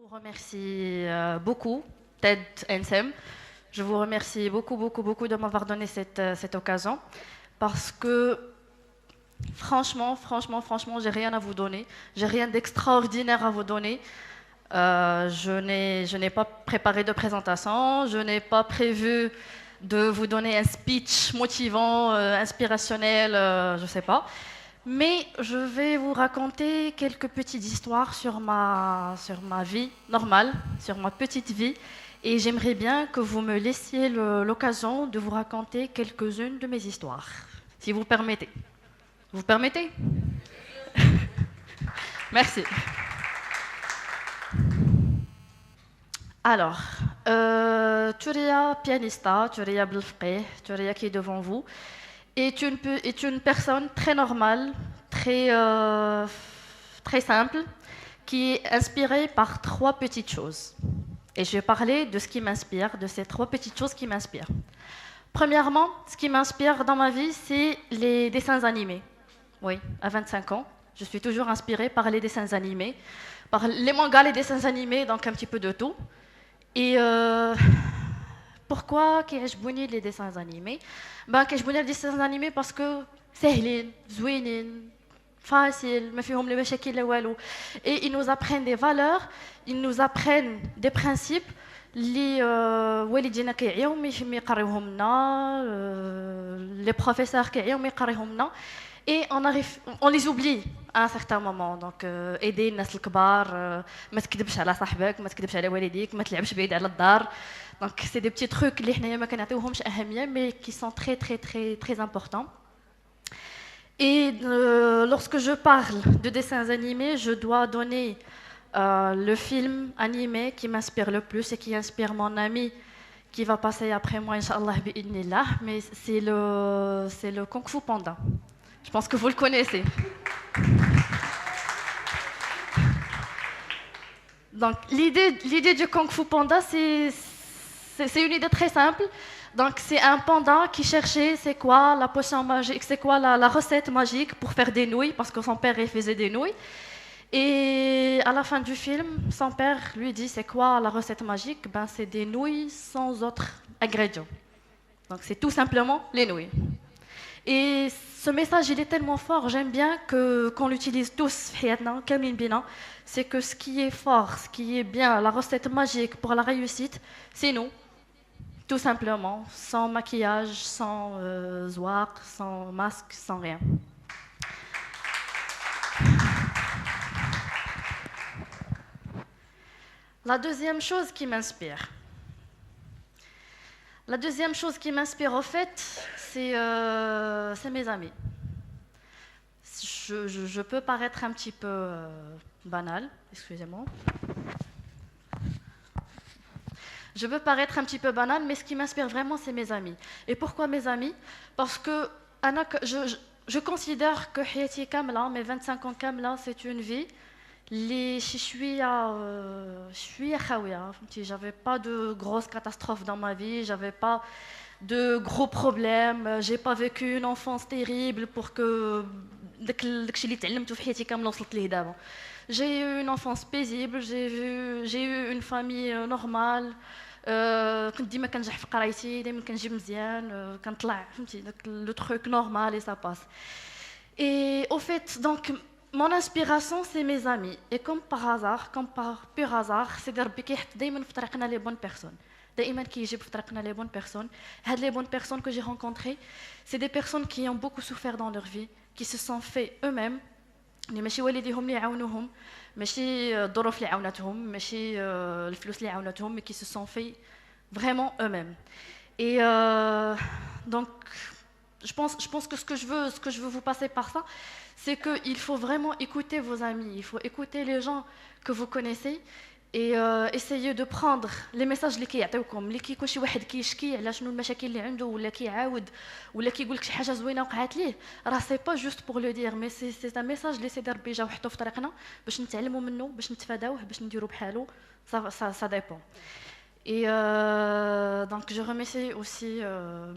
vous remercie beaucoup, Ted Ensem. Je vous remercie beaucoup, beaucoup, beaucoup de m'avoir donné cette occasion parce que franchement, j'ai rien à vous donner. J'ai rien d'extraordinaire à vous donner. Je n'ai pas préparé de présentation, je n'ai pas prévu de vous donner un speech motivant, inspirationnel, je ne sais pas. Mais je vais vous raconter quelques petites histoires sur ma vie normale, sur ma petite vie. Et j'aimerais bien que vous me laissiez l'occasion de vous raconter quelques-unes de mes histoires, si vous permettez. Vous permettez? Merci. Alors, Turia Pianista, Turia Belfqih, Turia qui est devant vous, est une personne très normale, très simple, qui est inspirée par trois petites choses. Et je vais parler de ce qui m'inspire, de ces trois petites choses qui m'inspirent. Premièrement, ce qui m'inspire dans ma vie, c'est les dessins animés. Oui, à 25 ans, je suis toujours inspirée par les dessins animés, par les mangas, les dessins animés, donc un petit peu de tout. Et pourquoi كيعجبوني les dessins animés? كيعجبوني les dessins animés parce que سهلين زوينين facile ما فيهم لا مشاكل لا والو. Et ils nous apprennent des valeurs, ils nous apprennent des principes اللي والدينا كيعياو ما يقريوهم لنا, les professeurs كيعياو ما يقريوهم لنا. Et on les oublie à un certain moment. Donc, aider الناس الكبار, ما تكذبش على صاحبك, ما تكذبش على والديك, ما تلعبش بعيد على الدار. Donc, c'est des petits trucs اللي حنايا ما كنعطيوهمش أهمية, mais qui sont très importants. Et lorsque je parle de dessins animés, je dois donner le film animé qui m'inspire le plus et qui inspire mon ami qui va passer après moi, Inch'Allah, bi'idnillah, mais c'est le Kung Fu Panda. Je pense que vous le connaissez. Donc, l'idée du Kung Fu Panda, c'est une idée très simple. Donc, c'est un panda qui cherchait c'est quoi la potion magique, c'est quoi la recette magique pour faire des nouilles, parce que son père il faisait des nouilles. Et à la fin du film, son père lui dit c'est quoi la recette magique? C'est des nouilles sans autres ingrédients. Donc, c'est tout simplement les nouilles. Et ce message, il est tellement fort, j'aime bien qu'on l'utilise tous, c'est que ce qui est fort, ce qui est bien, la recette magique pour la réussite, c'est nous, tout simplement, sans maquillage, sans zouak, sans masque, sans rien. La deuxième chose qui m'inspire au fait, c'est mes amis. Je peux paraître un petit peu banal, excusez-moi. Je peux paraître un petit peu banal, mais ce qui m'inspire vraiment, c'est mes amis. Et pourquoi mes amis? Parce que je considère que Hayati Kamla, mes 25 ans Kamla, c'est une vie. Je suis khawia. J'avais pas de grosses catastrophes dans ma vie, j'avais pas de gros problèmes, j'ai pas vécu une enfance terrible pour que j'ai eu une enfance paisible, j'ai eu une famille normale. كنت ديما كنجح في قرايتي, ديما كنجيب مزيان, كنطلع فهمتي داك لو truc normal et ça passe. Et au fait, donc mon inspiration, c'est mes amis. Et comme par hasard, comme par pur hasard, c'est Rabbi qui دايما في طريقنا les bonnes personnes. دائما كيجيب في طريقنا les bonnes personnes. هاد les bonnes personnes que j'ai rencontrées, c'est des personnes qui ont beaucoup souffert dans leur vie, qui se sont fait eux-mêmes. اللي ماشي والديهم اللي عاونوهم, ماشي الظروف اللي عاونتهم, ماشي الفلوس اللي عاونتهم, mais qui se sont fait vraiment eux-mêmes. Et donc je pense que ce que je veux vous passer par ça, c'est qu'il faut vraiment écouter vos amis, il faut écouter les gens que vous connaissez et essayer de prendre les messages اللي كيعطيوكم, اللي كيكون شي واحد كيشكي على شنو المشاكل اللي عنده ولا كيعاود ولا كيقول لك شي حاجه زوينه وقعت ليه, راه سي با جوست بور لو دير, مي سي ان ميساج اللي سيدي ربي جا وحطو في طريقنا باش نتعلموا منه, باش نتفاداوه, باش نديروا بحالو. Ça dépend. Et donc je remercie aussi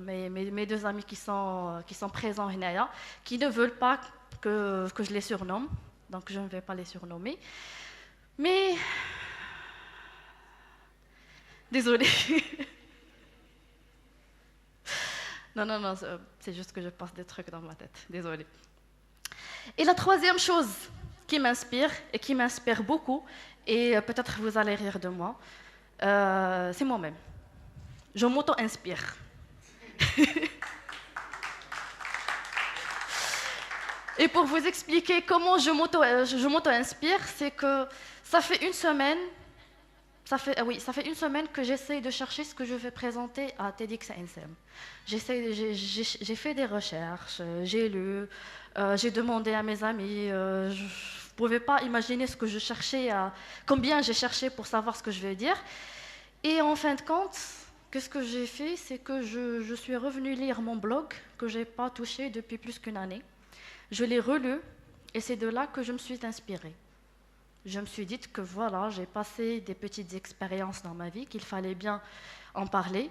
mes deux amis qui sont présents هنايا, qui ne veulent pas que je les surnomme, donc je ne vais pas les surnommer. Mais Désolée. Non, non, non, c'est juste que je passe des trucs dans ma tête. Désolée. Et la troisième chose qui m'inspire et qui m'inspire beaucoup, et peut-être vous allez rire de moi, c'est moi-même. Je m'auto-inspire. Et pour vous expliquer comment je m'auto-inspire, c'est que ça fait une semaine, ça fait une semaine que j'essaie de chercher ce que je vais présenter à TEDxANSM. J'ai fait des recherches, j'ai lu, j'ai demandé à mes amis. Je ne pouvais pas imaginer ce que je cherchais, combien j'ai cherché pour savoir ce que je vais dire. Et en fin de compte, qu'est-ce que j'ai fait? C'est que je suis revenue lire mon blog que je n'ai pas touché depuis plus qu'une année. Je l'ai relu et c'est de là que je me suis inspirée. Je me suis dit que voilà, j'ai passé des petites expériences dans ma vie, qu'il fallait bien en parler.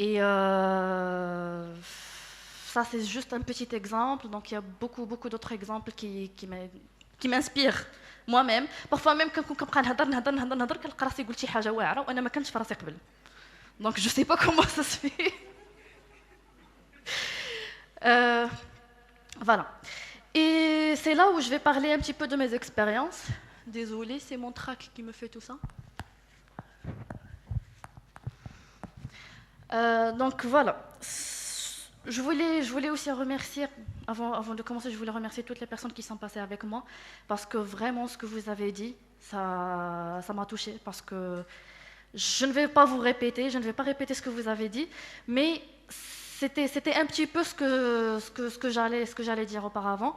Et ça, c'est juste un petit exemple. Donc, il y a beaucoup, beaucoup d'autres exemples qui m'inspirent moi-même. Parfois même, quand كنبقى نهضر كنلقى راسي قلت شي حاجة واعرة وأنا ما كنتش في راسي قبل. Donc, je ne sais pas comment ça se fait. Voilà. Et c'est là où je vais parler un petit peu de mes expériences. Désolée, c'est mon trac qui me fait tout ça. Donc voilà. Je voulais aussi remercier, avant de commencer, je voulais remercier toutes les personnes qui sont passées avec moi, parce que vraiment ce que vous avez dit, ça m'a touchée, parce que je ne vais pas vous répéter, je ne vais pas répéter ce que vous avez dit, mais c'était un petit peu ce que j'allais dire auparavant.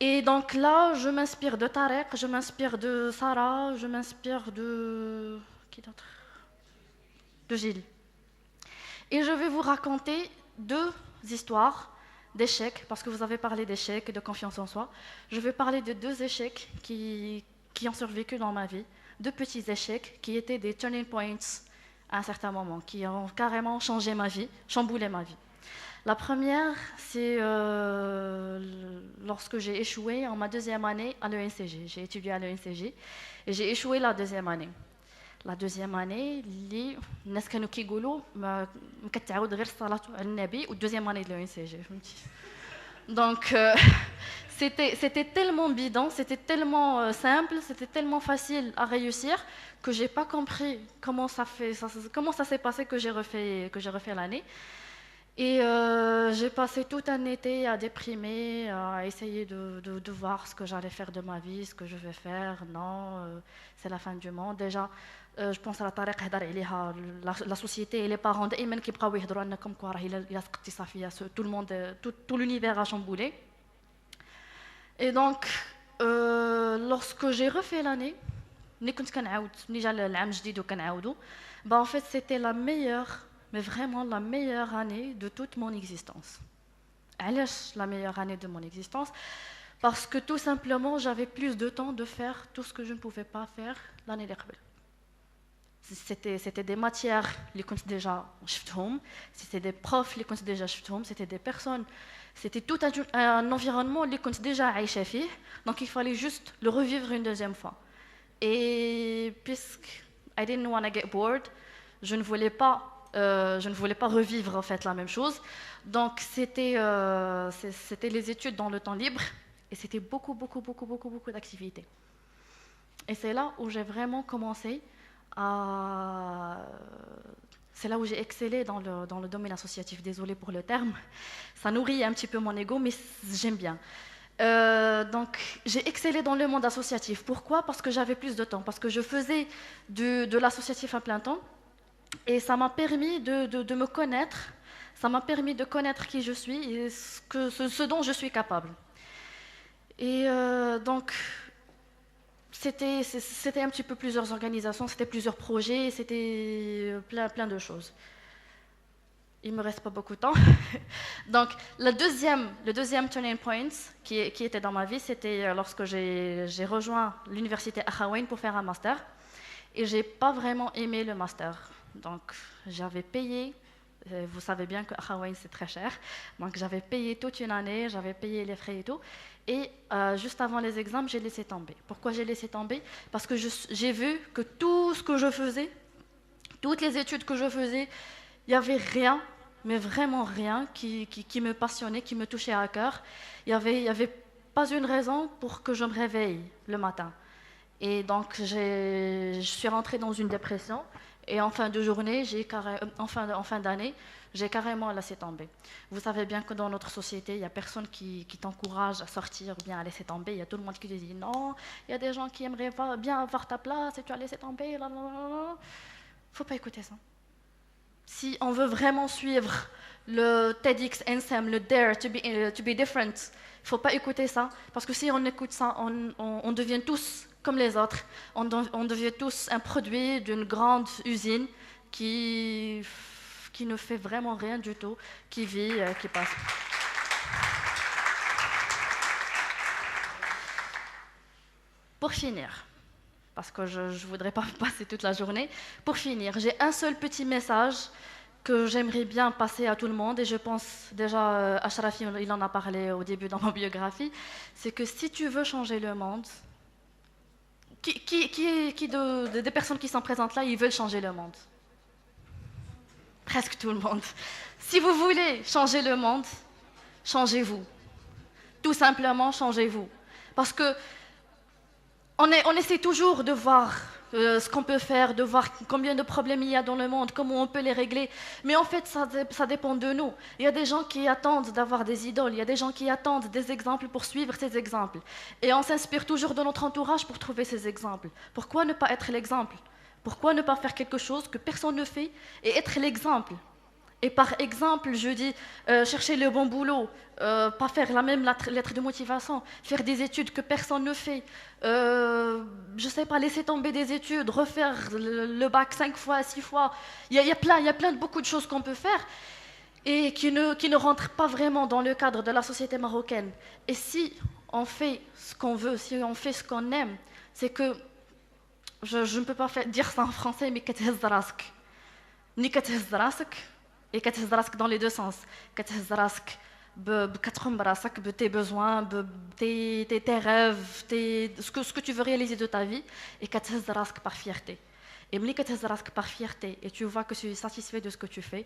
Et donc là, je m'inspire de Tarek, je m'inspire de Sarah, je m'inspire de... Qui d'autre? De Gilles. Et je vais vous raconter 2 histoires d'échecs, parce que vous avez parlé d'échecs et de confiance en soi. Je vais parler de 2 échecs qui ont survécu dans ma vie, 2 petits échecs qui étaient des turning points à un certain moment, qui ont carrément changé ma vie, chamboulé ma vie. La première, c'est lorsque j'ai échoué en ma 2e année à l'ENCG. J'ai étudié à l'ENCG et j'ai échoué la 2e année. La 2e année, les gens كانوا كيقولوا ما كتعاود غير الصلاة على النبي و 2e année de l'ENCG. Donc c'était tellement bidon, c'était tellement simple, c'était tellement facile à réussir que j'ai pas compris comment ça s'est passé que j'ai refait l'année. Et j'ai passé tout un été à déprimer, à essayer de voir ce que j'allais faire de ma vie, ce que je vais faire. Non, c'est la fin du monde. Déjà, je pense à la Tariq هضر عليها, la société et les parents دائما كيبقاو يهضروا لنا كم كوا راه الا سقطتي صافي tout le monde, tout l'univers a chamboulé. Et donc, lorsque j'ai refait l'année, ملي كنت كنعاود ملي جا العام جديد وكنعاودو, en fait c'était la meilleure, mais vraiment la meilleure année de toute mon existence. علاش la meilleure année de mon existence? Parce que tout simplement j'avais plus de temps de faire tout ce que je ne pouvais pas faire l'année اللي قبل. C'était des matières اللي كنت déjà شفتهم, c'était des profs اللي كنت déjà شفتهم, c'était des personnes, c'était tout un environnement اللي كنت déjà عايشة فيه, donc il fallait juste le revivre une 2e fois. Et puisque I didn't want to get bored, je ne voulais pas revivre en fait la même chose. Donc c'était les études dans le temps libre et c'était beaucoup d'activités. Et c'est là où j'ai vraiment commencé c'est là où j'ai excellé dans le domaine associatif. Désolée pour le terme, ça nourrit un petit peu mon ego, mais j'aime bien. Donc j'ai excellé dans le monde associatif. Pourquoi? Parce que j'avais plus de temps, parce que je faisais de l'associatif à plein temps. Et ça m'a permis de me connaître, ça m'a permis de connaître qui je suis et ce dont je suis capable. Et donc, c'était un petit peu plusieurs organisations, c'était plusieurs projets, c'était plein de choses. Il ne me reste pas beaucoup de temps. Donc, le deuxième turning point qui était dans ma vie, c'était lorsque j'ai rejoint l'université Akhawayn pour faire un master. Et je n'ai pas vraiment aimé le master. Donc, j'avais payé, vous savez bien que Akhawayn c'est très cher, donc j'avais payé toute une année, j'avais payé les frais et tout, et juste avant les examens, j'ai laissé tomber. Pourquoi j'ai laissé tomber? Parce que j'ai vu que tout ce que je faisais, Toutes les études que je faisais, il n'y avait rien, mais vraiment rien, qui me passionnait, qui me touchait à cœur. Il y avait pas une raison pour que je me réveille le matin. Et donc, je suis rentrée dans une dépression. Et en fin de journée, en fin d'année, j'ai carrément laissé tomber. Vous savez bien que dans notre société, il n'y a personne qui t'encourage à sortir ou bien à laisser tomber. Il y a tout le monde qui te dit non. Il y a des gens qui aimeraient bien avoir ta place et tu as laissé tomber. Il ne faut pas écouter ça. Si on veut vraiment suivre le TEDx NSEM, le Dare to be different, il ne faut pas écouter ça. Parce que si on écoute ça, on devient tous comme les autres. On devient tous un produit d'une grande usine qui ne fait vraiment rien du tout, qui vit, qui passe. Pour finir, parce que je ne voudrais pas passer toute la journée, pour finir, j'ai un seul petit message que j'aimerais bien passer à tout le monde, et je pense déjà, Ashrafi, il en a parlé au début dans ma biographie, c'est que si tu veux changer le monde, des personnes qui sont présentes là, ils veulent changer le monde? Presque tout le monde. Si vous voulez changer le monde, changez-vous. Tout simplement, changez-vous. Parce que on essaie toujours de voir ce qu'on peut faire, de voir combien de problèmes il y a dans le monde, comment on peut les régler. Mais en fait, ça dépend de nous. Il y a des gens qui attendent d'avoir des idoles, il y a des gens qui attendent des exemples pour suivre ces exemples. Et on s'inspire toujours de notre entourage pour trouver ces exemples. Pourquoi ne pas être l'exemple? Pourquoi ne pas faire quelque chose que personne ne fait et être l'exemple? Et par exemple, je dis, chercher le bon boulot, pas faire la même lettre de motivation, faire des études que personne ne fait, je ne sais pas, laisser tomber des études, refaire le bac 5 fois, 6 fois. Il y a beaucoup de choses qu'on peut faire et qui ne rentrent pas vraiment dans le cadre de la société marocaine. Et si on fait ce qu'on veut, si on fait ce qu'on aime, c'est que, je ne peux pas dire ça en français, mais كتهز راسك. Ni كتهز راسك, et كتهز راسك dans les deux sens. كتهز راسك بكتخم براسك tes besoins, tes rêves, ce que tu veux réaliser de ta vie, et كتهز راسك par fierté. Et ملي كتهز راسك par fierté, et tu vois que tu es satisfait de ce que tu fais,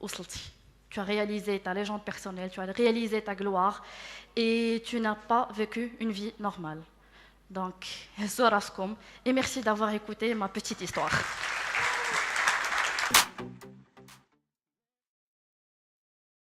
وصلتي. Tu as réalisé ta légende personnelle, tu as réalisé ta gloire, et tu n'as pas vécu une vie normale. Donc, et merci d'avoir écouté ma petite histoire.